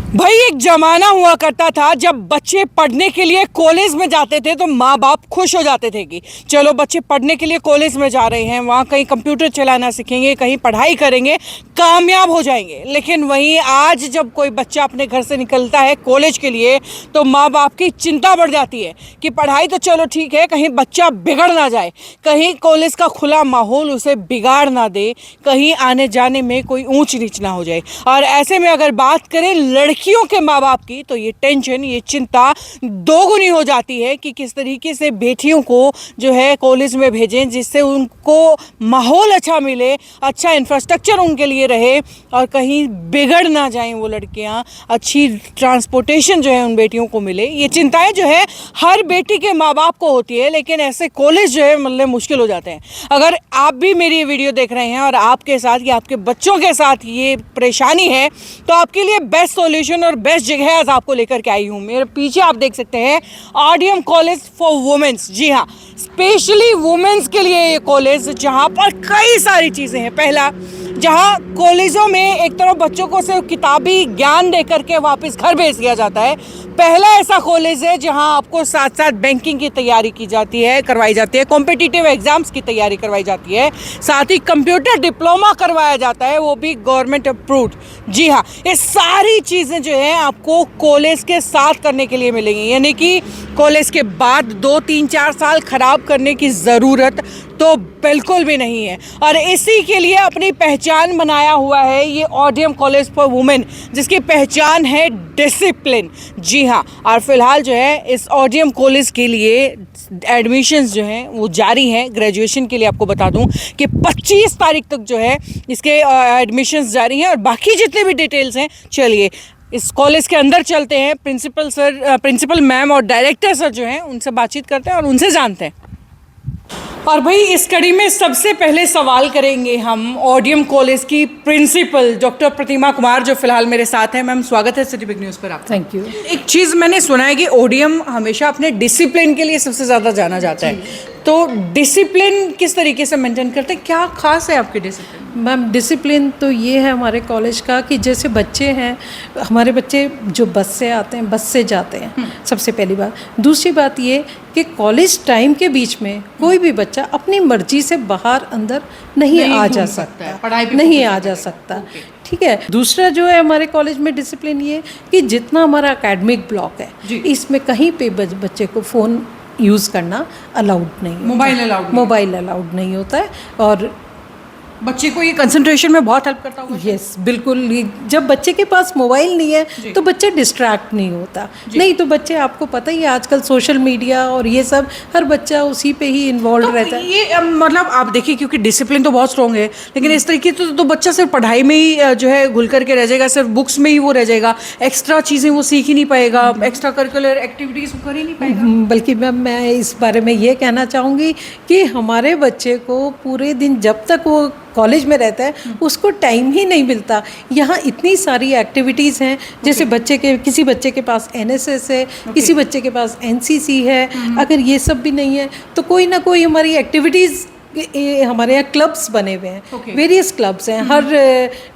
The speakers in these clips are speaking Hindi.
भाई एक जमाना हुआ करता था जब बच्चे पढ़ने के लिए कॉलेज में जाते थे तो माँ बाप खुश हो जाते थे कि चलो बच्चे पढ़ने के लिए कॉलेज में जा रहे हैं, वहाँ कहीं कंप्यूटर चलाना सीखेंगे, कहीं पढ़ाई करेंगे, कामयाब हो जाएंगे। लेकिन वहीं आज जब कोई बच्चा अपने घर से निकलता है कॉलेज के लिए तो माँ बाप की चिंता बढ़ जाती है कि पढ़ाई तो चलो ठीक है, कहीं बच्चा बिगड़ ना जाए, कहीं कॉलेज का खुला माहौल उसे बिगाड़ ना दे, कहीं आने जाने में कोई ऊंच नीच ना हो जाए। और ऐसे में अगर बात करें लड़कियों के माँ बाप की तो ये टेंशन, ये चिंता दोगुनी हो जाती है कि किस तरीके से बेटियों को जो है कॉलेज में भेजें जिससे उनको माहौल अच्छा मिले, अच्छा इंफ्रास्ट्रक्चर उनके लिए रहे और कहीं बिगड़ ना जाएं वो लड़कियां, अच्छी ट्रांसपोर्टेशन जो है उन बेटियों को मिले। ये चिंताएं जो है हर बेटी के माँ बाप को होती है, लेकिन ऐसे कॉलेज जो है मतलब मुश्किल हो जाते हैं। अगर आप भी मेरी ये वीडियो देख रहे हैं और आपके साथ या आपके बच्चों के साथ ये परेशानी है तो आपके लिए बेस्ट सॉल्यूशन और बेस्ट जगह आज आपको लेकर के आई हूँ। मेरे पीछे आप देख सकते हैं ऑडियम कॉलेज फॉर वुमेन्स। जी हाँ, स्पेशली वुमेन्स के लिए ये कॉलेज जहाँ पर कई सारी चीज़ें हैं। पहला, जहाँ कॉलेजों में एक तरफ बच्चों को सिर्फ किताबी ज्ञान दे करके वापस घर भेज दिया जाता है, पहला ऐसा कॉलेज है जहाँ आपको साथ साथ बैंकिंग की तैयारी की जाती है, करवाई जाती है, कॉम्पिटिटिव एग्जाम्स की तैयारी करवाई जाती है, साथ ही कंप्यूटर डिप्लोमा करवाया जाता है, वो भी गवर्नमेंट अप्रूव्ड। जी हाँ, ये सारी चीज़ें जो है आपको कॉलेज के साथ करने के लिए मिलेंगी, यानी कि कॉलेज के बाद 2-3-4 साल खराब करने की ज़रूरत तो बिल्कुल भी नहीं है। और इसी के लिए अपनी पहचान बनाया हुआ है ये ऑडियम कॉलेज फॉर वुमेन, जिसकी पहचान है डिसिप्लिन। जी हाँ, और फिलहाल जो है इस ऑडियम कॉलेज के लिए एडमिशन्स जो हैं वो जारी हैं। ग्रेजुएशन के लिए आपको बता दूं कि 25 तारीख तक जो है इसके एडमिशन्स जारी हैं। और बाकी जितने भी डिटेल्स हैं, चलिए इस कॉलेज के अंदर चलते हैं। प्रिंसिपल मैम और डायरेक्टर सर जो हैं उनसे बातचीत करते हैं और उनसे जानते हैं। और भाई इस कड़ी में सबसे पहले सवाल करेंगे हम ऑडियम कॉलेज की प्रिंसिपल डॉक्टर प्रतिमा कुमार जो फिलहाल मेरे साथ हैं। मैम स्वागत है सिटी बिग न्यूज़ पर आपका। Thank you. एक चीज़ मैंने सुना है कि ओडियम हमेशा अपने डिसिप्लिन के लिए सबसे ज़्यादा जाना जाता है, तो डिसिप्लिन किस तरीके से मेंटेन करते हैं, क्या खास है आपके डिसिप्लिन? मैम डिसिप्लिन तो ये है हमारे कॉलेज का कि जैसे बच्चे हैं, हमारे बच्चे जो बस से आते हैं, बस से जाते हैं, सबसे पहली बात। दूसरी बात ये कि कॉलेज टाइम के बीच में कोई भी बच्चा अपनी मर्जी से बाहर अंदर नहीं आ जा सकता, पढ़ाई भी नहीं आ जा सकता। ठीक है। दूसरा जो है हमारे कॉलेज में डिसिप्लिन ये कि जितना हमारा एकेडमिक ब्लॉक है इसमें कहीं पे बच्चे को फ़ोन यूज़ करना अलाउड नहीं, मोबाइल अलाउड नहीं होता है। और बच्चे को ये कंसंट्रेशन में बहुत हेल्प करता होगा। यस बिल्कुल। जब बच्चे के पास मोबाइल नहीं है तो बच्चा डिस्ट्रैक्ट नहीं होता। नहीं तो बच्चे, आपको पता ही है आजकल सोशल मीडिया और ये सब, हर बच्चा उसी पे ही इन्वॉल्व तो रहता है। ये मतलब आप देखिए, क्योंकि डिसिप्लिन तो बहुत स्ट्रॉन्ग है, लेकिन इस तरीके तो बच्चा सिर्फ पढ़ाई में ही जो है घुल करके रह जाएगा, सिर्फ बुक्स में ही वो रह जाएगा, एक्स्ट्रा चीज़ें वो सीख ही नहीं पाएगा, एक्स्ट्रा करिकुलर एक्टिविटीज़ वो कर ही नहीं पाएगा। बल्कि मैं इस बारे में ये कहना चाहूँगी कि हमारे बच्चे को पूरे दिन जब तक वो कॉलेज में रहता है उसको टाइम ही नहीं मिलता। यहाँ इतनी सारी एक्टिविटीज़ हैं, जैसे किसी बच्चे के पास एनएसएस है, किसी बच्चे के पास एनसीसी है। अगर ये सब भी नहीं है तो कोई ना कोई हमारी एक्टिविटीज़, हमारे यहाँ क्लब्स बने हुए हैं, वेरियस क्लब्स हैं, हर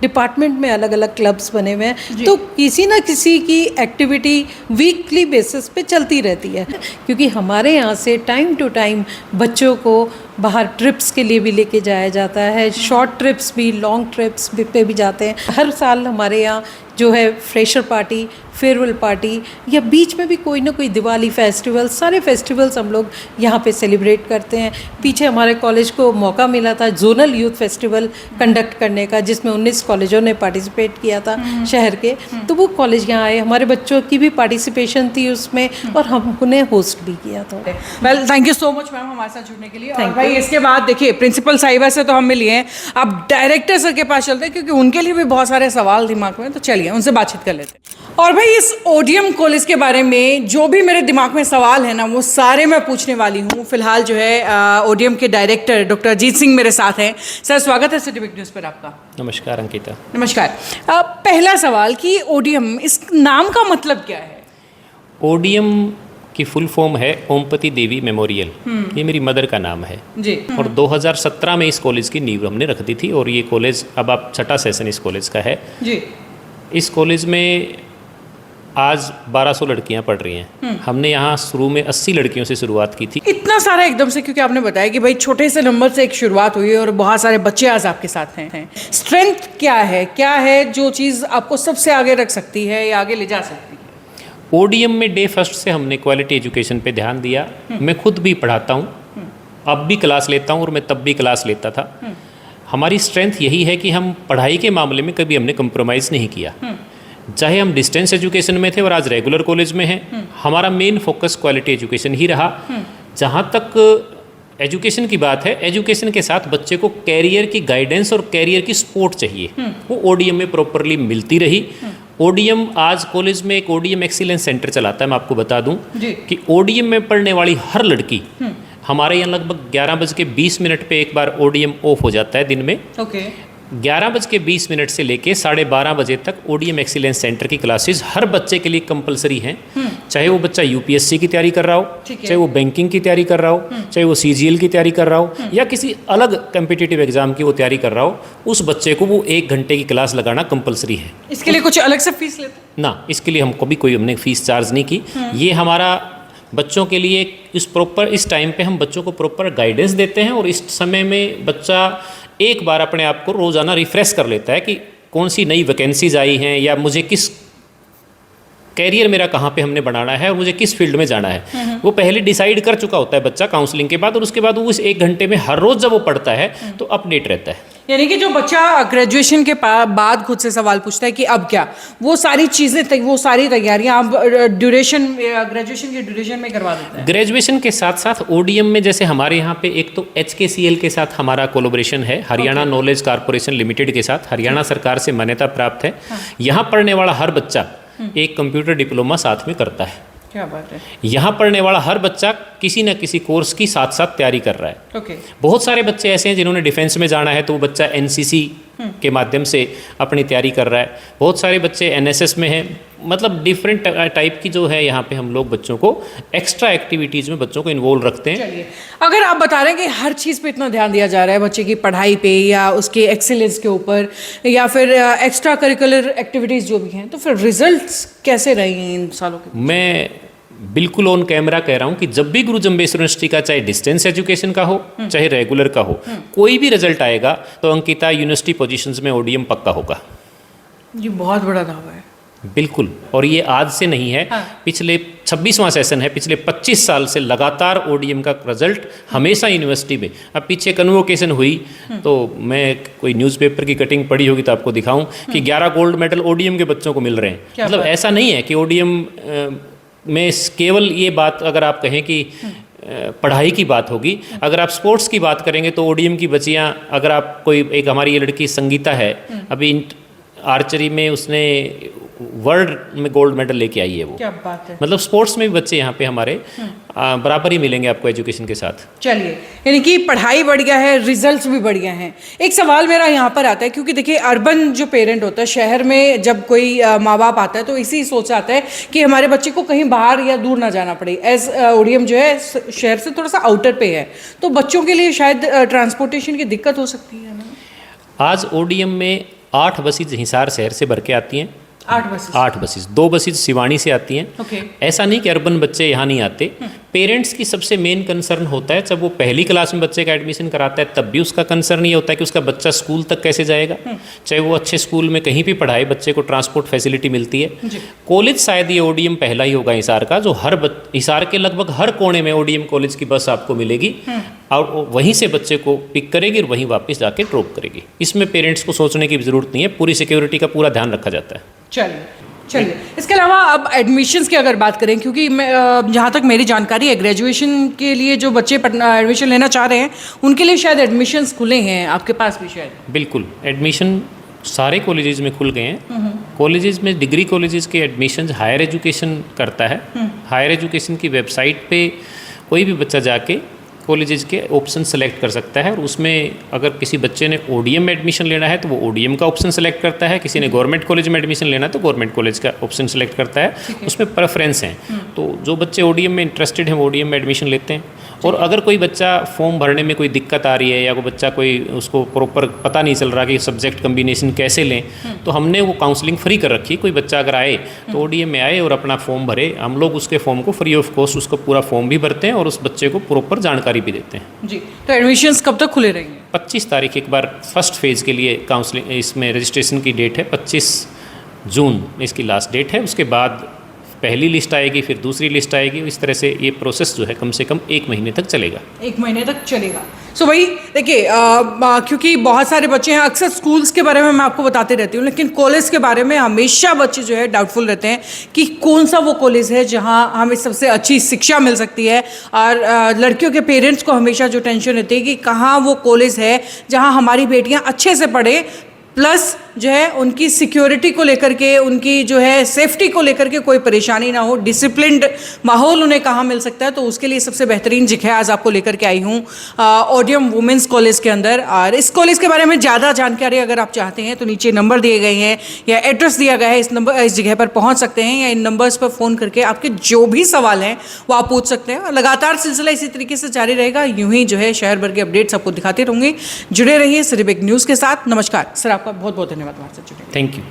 डिपार्टमेंट में अलग अलग क्लब्स बने हुए हैं। तो किसी ना किसी की एक्टिविटी वीकली बेसिस पे चलती रहती है, क्योंकि हमारे यहाँ से टाइम टू टाइम बच्चों को बाहर ट्रिप्स के लिए भी लेके जाया जाता है, शॉर्ट ट्रिप्स भी, लॉन्ग ट्रिप्स पे भी जाते हैं। हर साल हमारे यहाँ जो है फ्रेशर पार्टी, फेयरवेल पार्टी, या बीच में भी कोई ना कोई दिवाली फेस्टिवल, सारे फेस्टिवल्स हम लोग यहाँ पे सेलिब्रेट करते हैं। पीछे हमारे कॉलेज को मौका मिला था जोनल यूथ फेस्टिवल कंडक्ट करने का, जिसमें 19 कॉलेजों ने पार्टिसिपेट किया था शहर के। तो वो कॉलेज यहाँ आए, हमारे बच्चों की भी पार्टिसिपेशन थी उसमें और हम उन्हें होस्ट भी किया था। Well, thank you so much ma'am हमारे साथ जुड़ने के लिए। और भाई इसके बाद देखिए प्रिंसिपल साहिबा से तो हम मिले हैं, अब डायरेक्टर सर के पास चलते हैं क्योंकि उनके लिए भी बहुत सारे सवाल दिमाग में, तो चलिए उनसे बातचीत कर लेते हैं। और भाई इस ओडियम कॉलेज के बारे में जो भी मेरे दिमाग में सवाल है ना वो सारे मैं पूछने वाली हूँ। फिलहाल जो है ओडियम के डायरेक्टर डॉक्टर अजीत सिंह मेरे साथ हैं। सर स्वागत है सिटी बिग न्यूज़ पर आपका। नमस्कार अंकिता। नमस्कार। पहला सवाल कि ओडियम, इस नाम का मतलब क्या है? ओडियम की फुल फॉर्म है ओमपति देवी मेमोरियल। ये मेरी मदर का नाम है जी। और 2017 में इस कॉलेज की नींव हमने रख दी थी और ये कॉलेज अब आप छठा सेशन इस कॉलेज का है जी। इस कॉलेज में आज 1200 लड़कियां पढ़ रही हैं। हमने यहाँ शुरू में 80 लड़कियों से शुरुआत की थी। इतना सारा एकदम से, क्योंकि आपने बताया कि भाई छोटे से नंबर से एक शुरुआत हुई और बहुत सारे बच्चे आज आपके साथ हैं। स्ट्रेंथ क्या है जो चीज़ आपको सबसे आगे रख सकती है या आगे ले जा सकती है? ओडीएम में डे फर्स्ट से हमने क्वालिटी एजुकेशन पे ध्यान दिया। मैं खुद भी पढ़ाता हूँ, अब भी क्लास लेता हूँ और मैं तब भी क्लास लेता था। हमारी स्ट्रेंथ यही है कि हम पढ़ाई के मामले में कभी हमने कंप्रोमाइज़ नहीं किया। चाहे हम डिस्टेंस एजुकेशन में थे और आज रेगुलर कॉलेज में हैं, हमारा मेन फोकस क्वालिटी एजुकेशन ही रहा। जहाँ तक एजुकेशन की बात है, एजुकेशन के साथ बच्चे को कैरियर की गाइडेंस और कैरियर की सपोर्ट चाहिए, वो ओडीएम में प्रॉपरली मिलती रही। ओडीएम आज कॉलेज में एक ओडीएम एक्सीलेंस सेंटर चलाता है। मैं आपको बता दूं कि ओडीएम में पढ़ने वाली हर लड़की, हमारे यहाँ लगभग 11:20 पे एक बार ओडीएम ऑफ हो जाता है दिन में। ओके। 11:20 से लेके 12:30 बजे तक ओडीएम एक्सीलेंस सेंटर की क्लासेस हर बच्चे के लिए कंपलसरी हैं। चाहे वो बच्चा यूपीएससी की तैयारी कर रहा हो, चाहे वो बैंकिंग की तैयारी कर रहा हो, चाहे वो सीजीएल की तैयारी कर रहा हो, या किसी अलग कॉम्पिटिटिव एग्जाम की वो तैयारी कर रहा हो, उस बच्चे को वो 1 घंटे की क्लास लगाना कंपलसरी है। इसके लिए कुछ अलग से फीस लेते हैं? ना, इसके लिए हमको भी कोई हमने फीस चार्ज नहीं की। ये हमारा बच्चों के लिए इस टाइम पे हम बच्चों को प्रॉपर गाइडेंस देते हैं और इस समय में बच्चा एक बार अपने आप को रोज़ाना रिफ़्रेश कर लेता है कि कौन सी नई वैकेंसीज आई हैं या मुझे किस कैरियर मेरा कहाँ पे हमने बनाना है और मुझे किस फील्ड में जाना है। वो पहले डिसाइड कर चुका होता है बच्चा काउंसलिंग के बाद, और उसके बाद वो उस 1 घंटे में हर रोज़ जब वो पढ़ता है तो अपडेट रहता है। यानी कि जो बच्चा ग्रेजुएशन के बाद खुद से सवाल पूछता है कि अब क्या, वो सारी चीज़ें, वो सारी तैयारियां आप ग्रेजुएशन के ड्यूरेशन में करवा देते हैं? ग्रेजुएशन के साथ साथ ओडीएम में जैसे हमारे यहाँ पे एक तो HKCL के साथ हमारा कोलैबोरेशन है, हरियाणा नॉलेज कॉर्पोरेशन लिमिटेड के साथ, हरियाणा सरकार से मान्यता प्राप्त है। यहाँ पढ़ने वाला हर बच्चा एक कंप्यूटर डिप्लोमा साथ में करता है। क्या बात है। यहाँ पढ़ने वाला हर बच्चा किसी न किसी कोर्स की साथ साथ तैयारी कर रहा है। ओके। बहुत सारे बच्चे ऐसे हैं जिन्होंने डिफेंस में जाना है तो वो बच्चा एनसीसी के माध्यम से अपनी तैयारी कर रहा है। बहुत सारे बच्चे एनएसएस में हैं। मतलब डिफरेंट टाइप की जो है यहाँ पे हम लोग बच्चों को एक्स्ट्रा एक्टिविटीज़ में बच्चों को इन्वॉल्व रखते हैं। चलिए, अगर आप बता रहे हैं कि हर चीज़ पे इतना ध्यान दिया जा रहा है, बच्चे की पढ़ाई पे या उसके एक्सीलेंस के ऊपर या फिर एक्स्ट्रा करिकुलर एक्टिविटीज़ जो भी हैं, तो फिर रिजल्ट्स कैसे रहे हैं इन सालों के? मैं बिल्कुल ऑन कैमरा कह रहा हूँ कि जब भी गुरु जम्बेश्वर यूनिवर्सिटी का चाहे डिस्टेंस एजुकेशन का हो चाहे रेगुलर का हो, कोई भी रिजल्ट आएगा तो अंकिता यूनिवर्सिटी पोजीशंस में ओडीएम पक्का होगा। ये बहुत बड़ा दावा है। बिल्कुल, और ये आज से नहीं है। पिछले 26वां सेशन है, पिछले 25 साल से लगातार ओडीएम का रिजल्ट हमेशा यूनिवर्सिटी में। अब पीछे कन्वोकेशन हुई तो मैं कोई न्यूज़पेपर की कटिंग पढ़ी होगी तो आपको दिखाऊं कि 11 गोल्ड मेडल ओडीएम के बच्चों को मिल रहे हैं। मतलब ऐसा नहीं है कि ओडीएम में केवल ये बात अगर आप कहें कि पढ़ाई की बात होगी, अगर आप स्पोर्ट्स की बात करेंगे तो ओडीएम की बच्चियां, अगर आप कोई एक हमारी ये लड़की संगीता है, अभी आर्चरी में उसने वर्ल्ड में गोल्ड मेडल लेके आई है वो। क्या बात है। मतलब स्पोर्ट्स में भी बच्चे यहाँ पे हमारे बराबर ही मिलेंगे आपको एजुकेशन के साथ। चलिए, यानी कि पढ़ाई बढ़िया है, रिजल्ट्स भी बढ़िया हैं। एक सवाल मेरा यहाँ पर आता है, क्योंकि देखिए अर्बन जो पेरेंट होता है, शहर में जब कोई माँ बाप आता है तो इसी सोच आता है कि हमारे बच्चे को कहीं बाहर या दूर ना जाना पड़े। एज ओडीएम जो है शहर से थोड़ा सा आउटर पे है, तो बच्चों के लिए शायद ट्रांसपोर्टेशन की दिक्कत हो सकती है ना? आज ओडीएम में 8 बसेज हिसार शहर से भर के आती हैं। 8 बसेस 2 बसेज सिवानी से आती हैं। ओके। ऐसा नहीं कि अर्बन बच्चे यहाँ नहीं आते। पेरेंट्स की सबसे मेन कंसर्न होता है जब वो पहली क्लास में बच्चे का एडमिशन कराता है, तब भी उसका कंसर्न ये होता है कि उसका बच्चा स्कूल तक कैसे जाएगा। चाहे वो अच्छे स्कूल में कहीं भी पढ़ाए, बच्चे को ट्रांसपोर्ट फैसिलिटी मिलती है। कॉलेज शायद ये ओडीएम पहला ही होगा हिसार का, जो हिसार के लगभग हर कोने में ओडीएम कॉलेज की बस आपको मिलेगी और वहीं से बच्चे को पिक करेगी और वहीं वापस जाके ड्रॉप करेगी। इसमें पेरेंट्स को सोचने की ज़रूरत नहीं है, पूरी सिक्योरिटी का पूरा ध्यान रखा जाता है। चलिए, इसके अलावा अब एडमिशन्स की अगर बात करें, क्योंकि मैं जहाँ तक मेरी जानकारी है, ग्रेजुएशन के लिए जो बच्चे एडमिशन लेना चाह रहे हैं उनके लिए शायद एडमिशन्स खुले हैं, आपके पास भी शायद? बिल्कुल, एडमिशन सारे कॉलेजेस में खुल गए हैं। कॉलेजेस में डिग्री कॉलेजेस के एडमिशन हायर एजुकेशन करता है। हायर एजुकेशन की वेबसाइट पे कोई भी बच्चा जाके कॉलेजेस के ऑप्शन सेलेक्ट कर सकता है, और उसमें अगर किसी बच्चे ने ओडीएम में एडमिशन लेना है तो वो ओडीएम का ऑप्शन सेलेक्ट करता है, किसी ने गवर्नमेंट कॉलेज में एडमिशन लेना है तो गवर्नमेंट कॉलेज का ऑप्शन सेलेक्ट करता है, उसमें प्रेफरेंस हैं। तो जो बच्चे ओडीएम में इंटरेस्टेड हैं वो ओडीएम में एडमिशन लेते हैं। और अगर कोई बच्चा फॉर्म भरने में कोई दिक्कत आ रही है या कोई बच्चा कोई उसको प्रॉपर पता नहीं चल रहा कि सब्जेक्ट कम्बिनेशन कैसे लें, तो हमने वो काउंसलिंग फ्री कर रखी। कोई बच्चा अगर आए तो ओडीएम में आए और अपना फॉर्म भरे, हम लोग उसके फॉर्म को फ्री ऑफ कॉस्ट उसका पूरा फॉर्म भी भरते हैं और उस बच्चे को प्रॉपर जानकारी भी देते हैं। जी, तो एडमिशन्स कब तक खुले रहेंगे? 25 तारीख एक बार फर्स्ट फेज़ के लिए काउंसलिंग, इसमें रजिस्ट्रेशन की डेट है 25 जून इसकी लास्ट डेट है। उसके बाद पहली लिस्ट आएगी, फिर दूसरी लिस्ट आएगी। इस तरह से ये प्रोसेस जो है कम से कम 1 महीने तक चलेगा। 1 महीने तक चलेगा। सो भाई देखिए, क्योंकि बहुत सारे बच्चे हैं, अक्सर स्कूल्स के बारे में मैं आपको बताती रहती हूँ, लेकिन कॉलेज के बारे में हमेशा बच्चे जो है डाउटफुल रहते हैं कि कौन सा वो कॉलेज है जहाँ हमें सबसे अच्छी शिक्षा मिल सकती है। और लड़कियों के पेरेंट्स को हमेशा जो टेंशन रहती है कि कहाँ वो कॉलेज है जहाँ हमारी बेटियाँ अच्छे से पढ़े, प्लस जो है उनकी सिक्योरिटी को लेकर के, उनकी जो है सेफ्टी को लेकर के कोई परेशानी ना हो, डिसिप्लिन्ड माहौल उन्हें कहाँ मिल सकता है। तो उसके लिए सबसे बेहतरीन जगह आज आपको लेकर के आई हूँ ओडियम वुमेंस कॉलेज के अंदर। और इस कॉलेज के बारे में ज़्यादा जानकारी अगर आप चाहते हैं तो नीचे नंबर दिए गए हैं या एड्रेस दिया गया है, इस जगह पर पहुँच सकते हैं या इन नंबर्स पर फ़ोन करके आपके जो भी सवाल हैं वो आप पूछ सकते हैं। और लगातार सिलसिला इसी तरीके से जारी रहेगा। यूँ ही जो है शहर भर के अपडेट्स आपको दिखाते रहूँगी। जुड़े रहिए सिटी बिग न्यूज़ के साथ। नमस्कार सर, आपका बहुत बहुत धन्यवाद हमारे साथ जुड़े। Thank you.